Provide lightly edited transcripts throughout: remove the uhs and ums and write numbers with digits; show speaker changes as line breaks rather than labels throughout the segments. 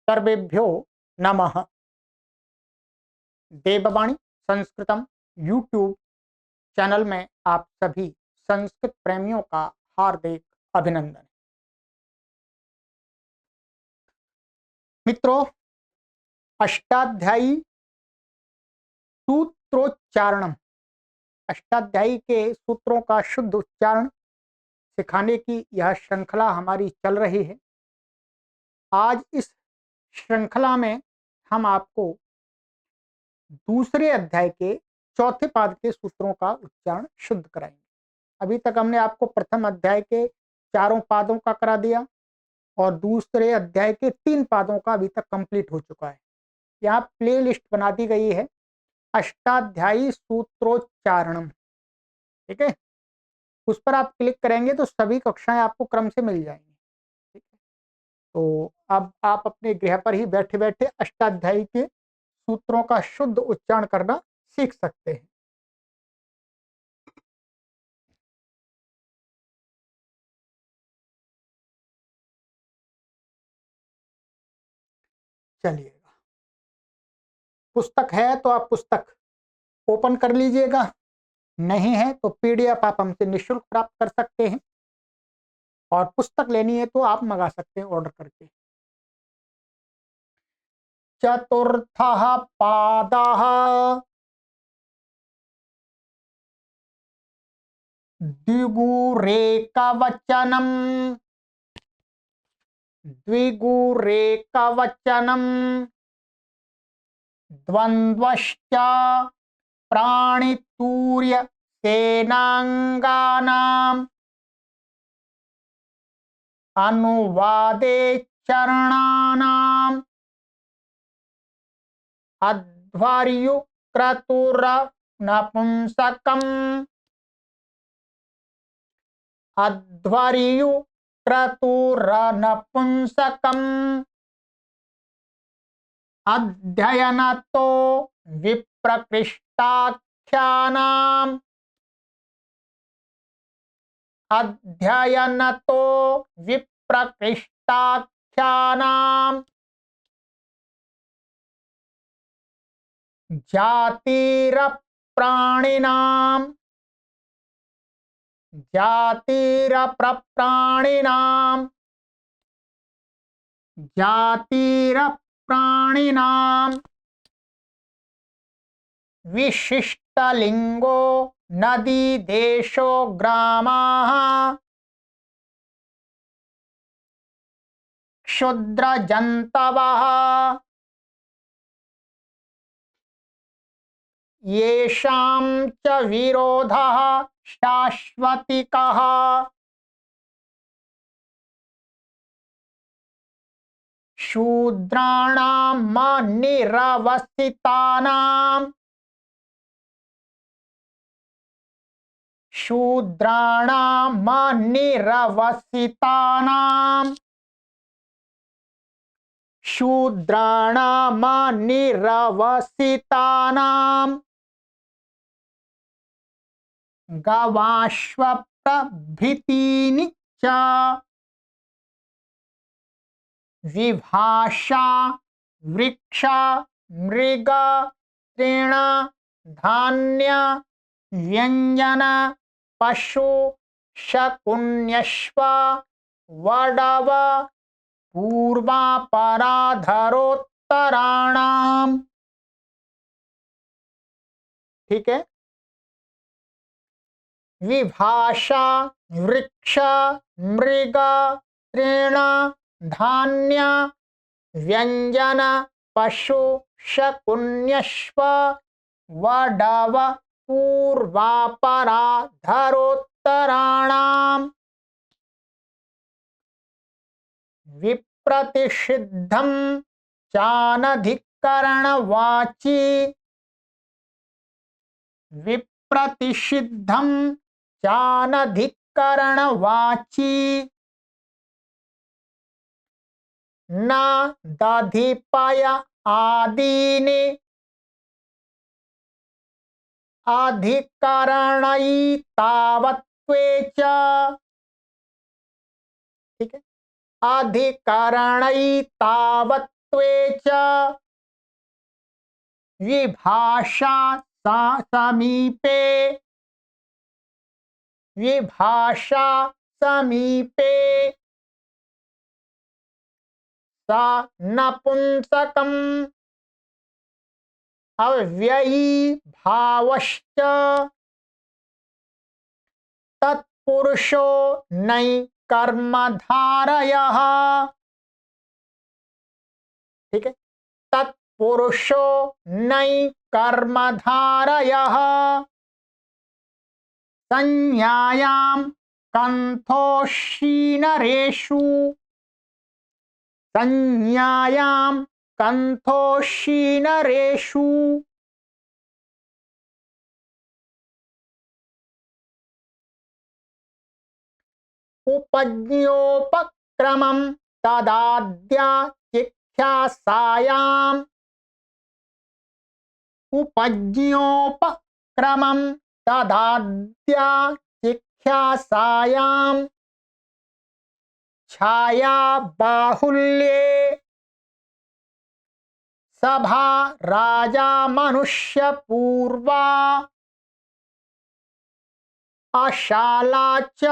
सर्वेभ्यो नमः। देववाणी संस्कृतम YouTube channel में आप सभी संस्कृत प्रेमियों का हार्दिक अभिनंदन। मित्रों, अष्टाध्यायी सूत्रोच्चारणम, अष्टाध्यायी के सूत्रों का शुद्ध उच्चारण सिखाने की यह श्रृंखला हमारी चल रही है। आज इस श्रृंखला में हम आपको दूसरे अध्याय के चौथे पाद के सूत्रों का उच्चारण शुद्ध कराएंगे। अभी तक हमने आपको प्रथम अध्याय के चारों पादों का करा दिया और दूसरे अध्याय के 3 पादों का अभी तक कंप्लीट हो चुका है। यहाँ प्ले लिस्ट बना दी गई है, अष्टाध्यायी सूत्रोच्चारणम। ठीक है, उस पर आप क्लिक करेंगे तो सभी कक्षाएं आपको क्रम से मिल जाएंगी। ठीक है, तो अब आप अपने गृह पर ही बैठे बैठे अष्टाध्यायी के सूत्रों का शुद्ध उच्चारण करना सीख सकते हैं। चलिएगा, पुस्तक है तो आप पुस्तक ओपन कर लीजिएगा, नहीं है तो पीडीएफ आप हमसे निःशुल्क प्राप्त कर सकते हैं और पुस्तक लेनी है तो आप मंगा सकते हैं ऑर्डर करके। चतुर्थः पादः द्विगुरेकवचनम्, द्विगुरेकवचनम् द्वन्द्वश्च प्राणितूर्य सेनांगानाम् अनुवादे चरणानाम् अध्वर्युक्रतुरनपुंसकम्, अध्वर्युक्रतुरनपुंसकम् अध्ययनतो विप्रकृष्टाख्यानाम्, अध्ययनतो विप्रकृष्टाख्यानाम् जातिरप्राणिनाम्, जातिरप्रप्राणिनाम्, जातिरप्राणिनाम् विशिष्टलिंगो नदी देशो ग्रामाः क्षुद्रजन्तवः येषां च विरोधः शाश्वतिकः, शूद्राणां निरवसितानां, शूद्राणां निरवसितानां, शूद्राणां निरवसितानां गवाश्वप्रभृतीनि च विभाषा वृक्षा मृग तृण धान्य व्यंजन पशु शकुन्यश्व वडव पूर्वापराधरोत्तराणाम। ठीक है, विभाषा वृक्ष मृग तृण धान्य व्यंजन पशु शकुन्यश्व वडव पूर्वापराधरोत्तराणाम विप्रतिषिद्धं चानधिकरणवाची, विप्रतिषिद्धं चानधिकरणवाची न दधिपय आदीनि अधिकरणैतावत्वे च। ठीक है, अधिकरणैतावत्वे च विभाषा समीपे विभाषा समीपे स नपुंसकम् अव्ययी भावश्च तत्पुरुषो नै कर्मधारयः। ठीक है, तत्पुरुषो नै कर्मधारयः संज्ञायां कन्थोषीनरेषु संज्ञायां कन्थोषीनरेषु उपज्ञोपक्रमं तदाद्या चिख्यासायाम् उपज्ञोपक्रमं तदाद्या चिख्यासायाम् छाया बाहुल्ये सभा राजा मनुष्य पूर्वा अशाला च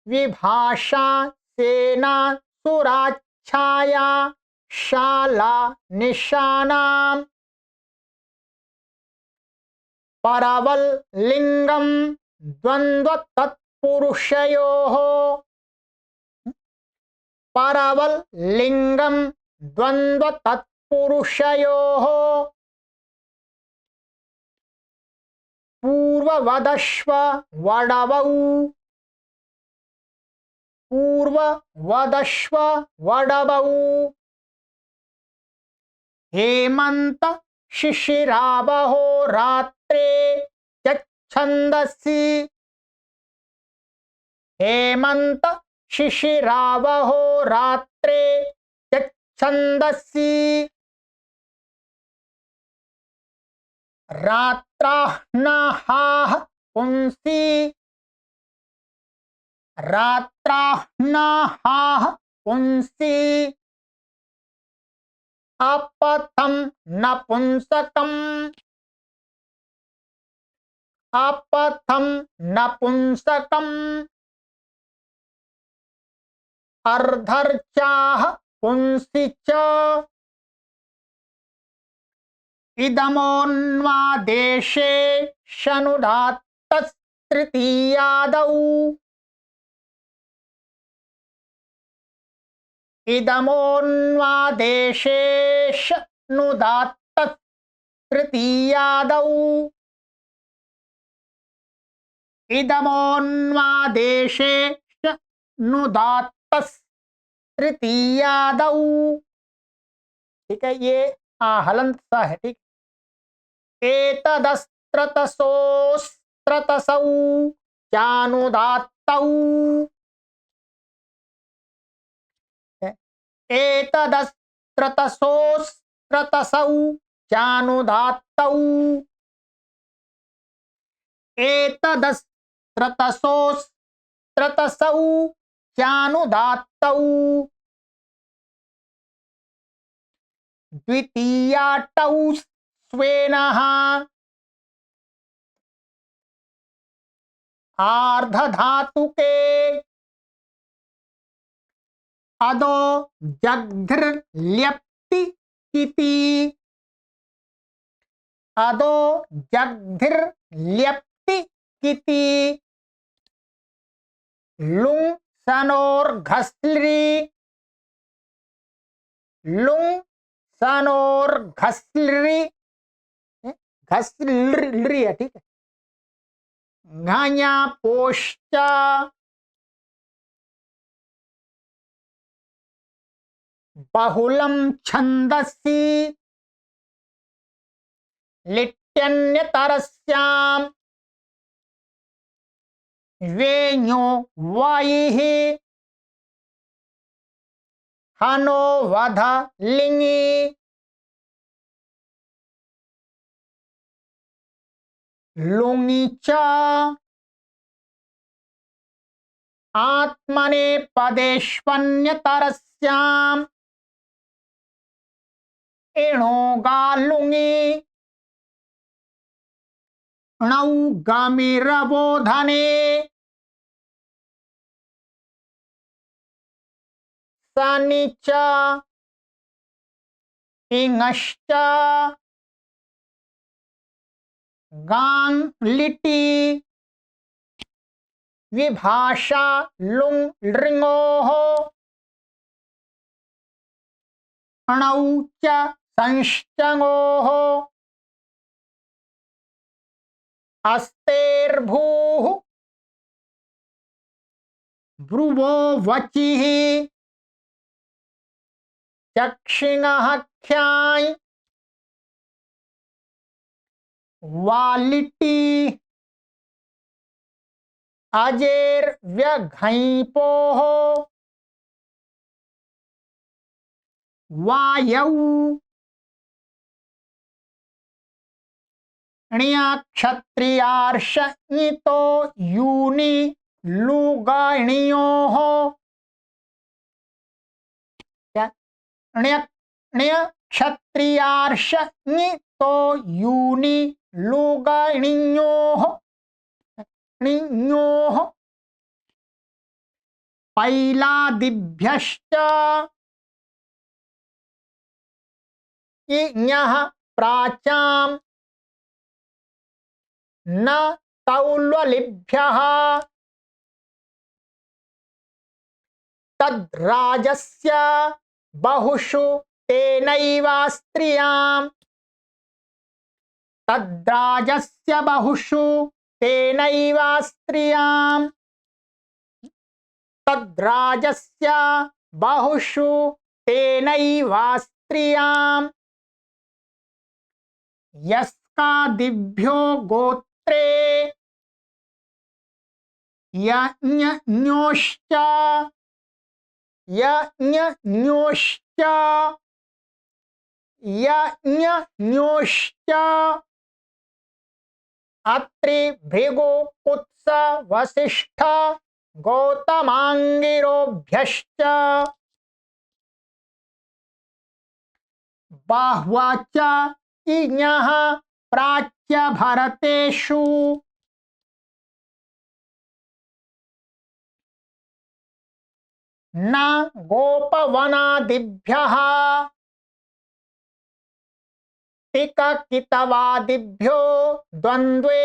विभाषा सेना सुराच्छाया शाला निशानाम परवल लिंगम द्वंद्व तत्पुरुषयोः परवल लिंगम द्वंद्व तत्पुरुषयोः पूर्ववदश्व वडवौ पूर्ववदश्व वडवौ हेमंत शिशिरावहो रात्रे छन्दसि हेमंत शिशिरावहो रात्रे छन्दसि रात्राह्नाहाः पुंसि रात्राह्नाहाः पुंसि अपथं नपुंसकम् अपथं नपुंसकम् अर्धर्चाः पुंसि च इदमोन्वादेशे शनुदात्तस्तृतीयादौ इदमोन्वादेशे शनुदात्तस्तृतीयादौ इदमोन्वादेशे शनुदात्तस्तृतीयादौ। ठीक है, ये हलंत सा है। ठीक, एतदस्त्रतसोस्त्रतसौ चानुदात्तौ एतदस्त्रतसोस्त्रतसौ चानुदात्तौ एतदस्त्रतसोस्त्रतसौ चानुदात्तौ द्वितीयाटौ स्वेनः आर्धधातुके अदो जग्धिर्ल्यप्ति इति अदो जग्धिर्ल्यप्ति इति लुंग सनोर्घस्लि लुंग सनोर्घस्लि घस्लि है। ठीक है, घाया पोश्च बहुलम छंदसि लिट्यन्यतरस्याम् वेण्यो वायिः हनो वध लिंगी लुंगी च आत्मनेपदेष्वन्यतरस्याम् इणोगालुङि णौगमिरबोधने सनिच इङश्च गां लिटि विभाषा लुङ् लृङोः णौ च संश्चङोः अस्तेर्भूः ब्रुवो वचिः चक्षिणः ख्याञ् वालिटी अजेर्व्यघञ्पोः वायौ ण्यक्षत्रियार्षञ्तो यूनि लुगाणियोः ण्यक्षत्रियार्षञ्तो यूनि लुगाणियोः णियोः पैलादिभ्यश्च इञः प्राचाम् न तौल्वलिभ्यः तद्राजस्य बहुषु तेनैवास्त्रियाम् तद्राजस्य बहुषु तेनैवास्त्रियाम् तद्राजस्य बहुषु तेनैवास्त्रियाम् यस्कादिभ्यो गोत्रे यज्ञोश्च यज्ञोश्च यज्ञोश्च अत्रि भृगु कुत्स वसिष्ठ गौतमाङ्गिरोभ्यश्च बाह्वा च इञः प्राच्य भरतेषु न गोपवनादिभ्यः टिककितवादिभ्यो द्वन्द्वे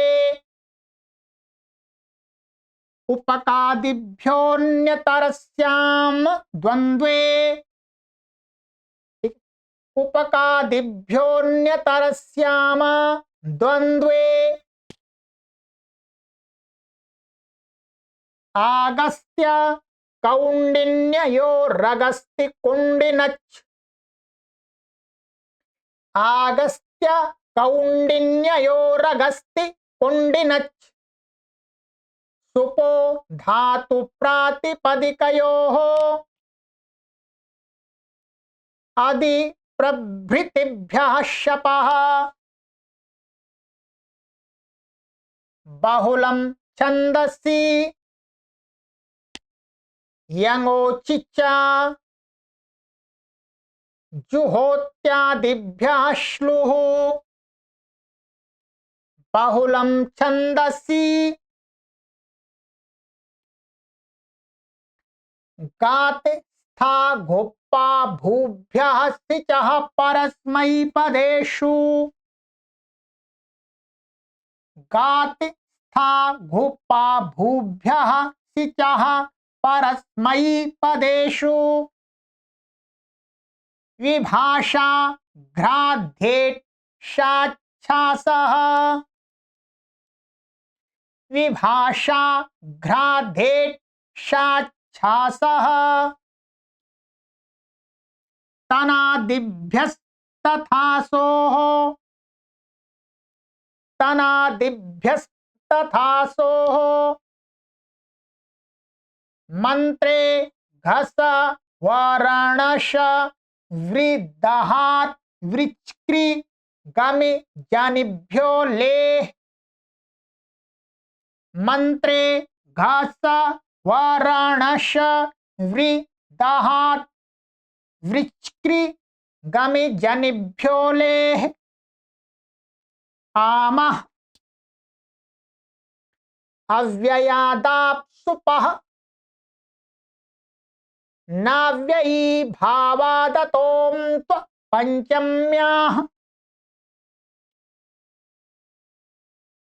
उपकादिभ्योऽन्यतरस्याम् द्वन्द्वे उपकादिभ्योऽन्यतरस्याम द्वन्द्वे आगस्त्य कौण्डिन्ययोरगस्ति कुण्डिनच् आगस्त्य कौण्डिन्ययोरगस्ति कुण्डिनच् सुपो धातु प्रातिपदिकयोः आदि प्रभृतिभ्यः शपः बहुलं छन्दसि यङोचिच जुहोत्यादिभ्यः श्लुः बहुलं छन्दसि गात् स्था घोप्पा भूभ्यः सिचः परस्मैपदेषु गात् स्था घोप्पा भूभ्यः सिचः परस्मैपदेषु विभाषा घ्राध्येत् शाच्छासः विभाषा घ्राध्येत् शाच्छासः तनादिभ्यस्तथासोः तनादिभ्यस्तथासोः मंत्रे घस वरणश वृद्धहात् वृच्क्री गमि जनिभ्यो लेह मंत्रे घस वाराणस वृदाहात वृच्क्री गमे जनिभ्योलेह आमः अव्ययादाप्सुपः नाव्ययी भावादतों पंचम्याः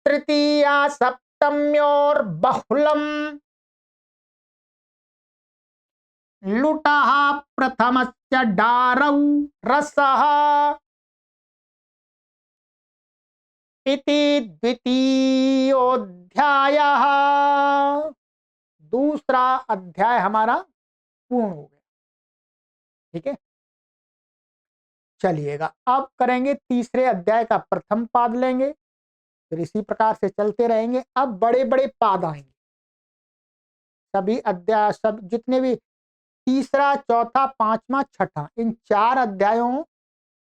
तृतीया सप्तम्योर्बहुलम् लुटः प्रथमस्य डारौ रसः इति द्वितीयोऽध्यायः। दूसरा अध्याय हमारा पूर्ण हो गया। ठीक है, चलिएगा अब करेंगे तीसरे अध्याय का प्रथम पाद लेंगे, फिर इसी प्रकार से चलते रहेंगे। अब बड़े बड़े पाद आएंगे, सभी अध्याय सब जितने भी तीसरा चौथा पांचवा छठा इन 4 अध्यायों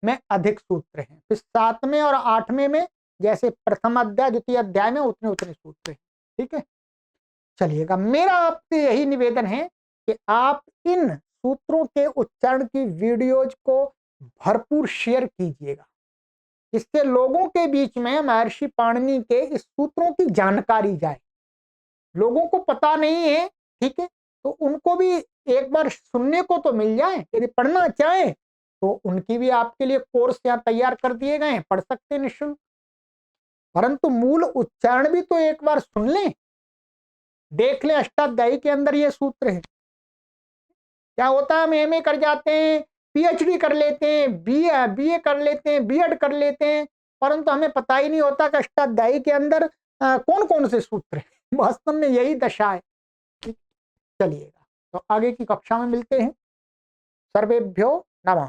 में अधिक सूत्र हैं। फिर 7वें और 8वें में जैसे प्रथम अध्याय द्वितीय अध्याय में उतने उतने सूत्र हैं। ठीक है, चलिएगा मेरा आपसे यही निवेदन है कि आप इन सूत्रों के उच्चारण की वीडियोज को भरपूर शेयर कीजिएगा, इससे लोगों के बीच में महर्षि पाणिनि के इस सूत्रों की जानकारी जाए। लोगों को पता नहीं है, ठीक है, तो उनको भी एक बार सुनने को तो मिल जाए। यदि पढ़ना चाहे तो उनकी भी आपके लिए कोर्स यहाँ तैयार कर दिए गए हैं, पढ़ सकते हैं निःशुल्क। परंतु मूल उच्चारण भी तो एक बार सुन लें, देख लें अष्टाध्यायी के अंदर ये सूत्र है। क्या होता है, हम एमए कर जाते हैं, पीएचडी कर लेते हैं, बीए कर लेते हैं, बीएड कर लेते हैं, परंतु हमें पता ही नहीं होता कि अष्टाध्यायी के अंदर कौन कौन से सूत्र हैं। वास्तव में यही दशा है। चलिएगा तो आगे की कक्षा में मिलते हैं। सर्वेभ्यो नमः।